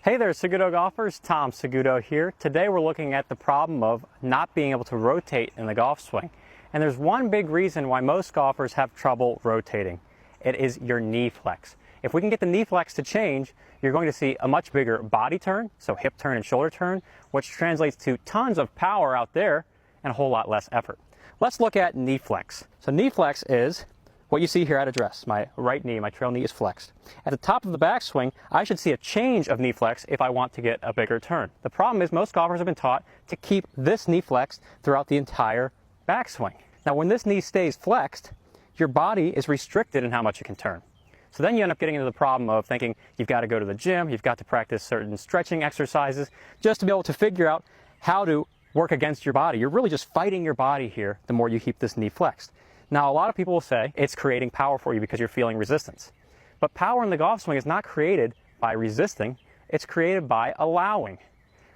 Hey there, Segudo golfers. Tom Segudo here. Today we're looking at the problem of not being able to rotate in the golf swing. And there's one big reason why most golfers have trouble rotating. It is your knee flex. If we can get the knee flex to change, you're going to see a much bigger body turn, so hip turn and shoulder turn, which translates to tons of power out there and a whole lot less effort. Let's look at knee flex. So knee flex is what you see here at address. My right knee, my trail knee is flexed. At the top of the backswing, I should see a change of knee flex if I want to get a bigger turn. The problem is most golfers have been taught to keep this knee flexed throughout the entire backswing. Now when this knee stays flexed, your body is restricted in how much it can turn. So then you end up getting into the problem of thinking you've got to go to the gym, you've got to practice certain stretching exercises just to be able to figure out how to work against your body. You're really just fighting your body here the more you keep this knee flexed. Now, a lot of people will say it's creating power for you because you're feeling resistance. But power in the golf swing is not created by resisting, it's created by allowing.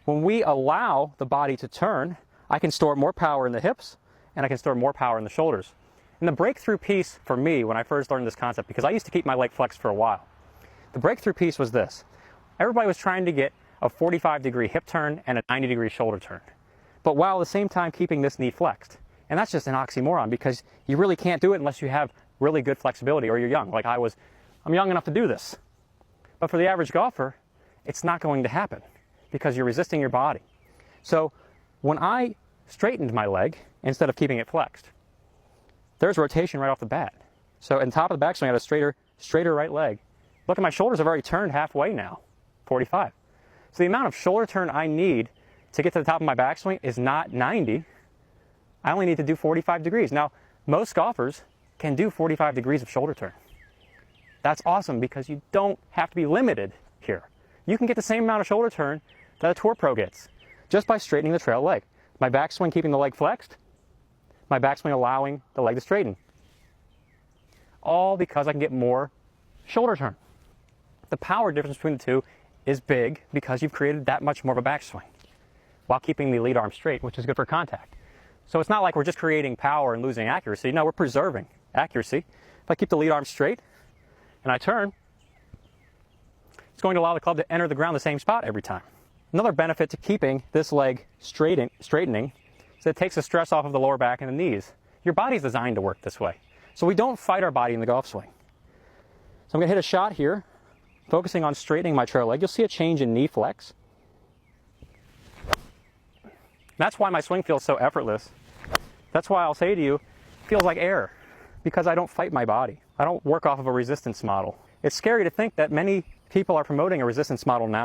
When we allow the body to turn, I can store more power in the hips and I can store more power in the shoulders. And the breakthrough piece for me when I first learned this concept, because I used to keep my leg flexed for a while, the breakthrough piece was this. Everybody was trying to get a 45-degree hip turn and a 90-degree shoulder turn, but while at the same time keeping this knee flexed. And that's just an oxymoron because you really can't do it unless you have really good flexibility or you're young. Like I'm young enough to do this. But for the average golfer, it's not going to happen because you're resisting your body. So when I straightened my leg instead of keeping it flexed, there's rotation right off the bat. So in top of the backswing, I had a straighter right leg. Look at my shoulders have already turned halfway now, 45. So the amount of shoulder turn I need to get to the top of my backswing is not 90. I only need to do 45 degrees. Now, most golfers can do 45 degrees of shoulder turn. That's awesome because you don't have to be limited here. You can get the same amount of shoulder turn that a tour pro gets just by straightening the trail leg. My backswing keeping the leg flexed, my backswing allowing the leg to straighten. All because I can get more shoulder turn. The power difference between the two is big because you've created that much more of a backswing while keeping the lead arm straight, which is good for contact. So it's not like we're just creating power and losing accuracy. No, we're preserving accuracy. If I keep the lead arm straight and I turn, it's going to allow the club to enter the ground the same spot every time. Another benefit to keeping this leg straightening is that it takes the stress off of the lower back and the knees. Your body's designed to work this way. So we don't fight our body in the golf swing. So I'm going to hit a shot here, focusing on straightening my trail leg. You'll see a change in knee flex. That's why my swing feels so effortless. That's why I'll say to you, it feels like air, because I don't fight my body. I don't work off of a resistance model. It's scary to think that many people are promoting a resistance model now.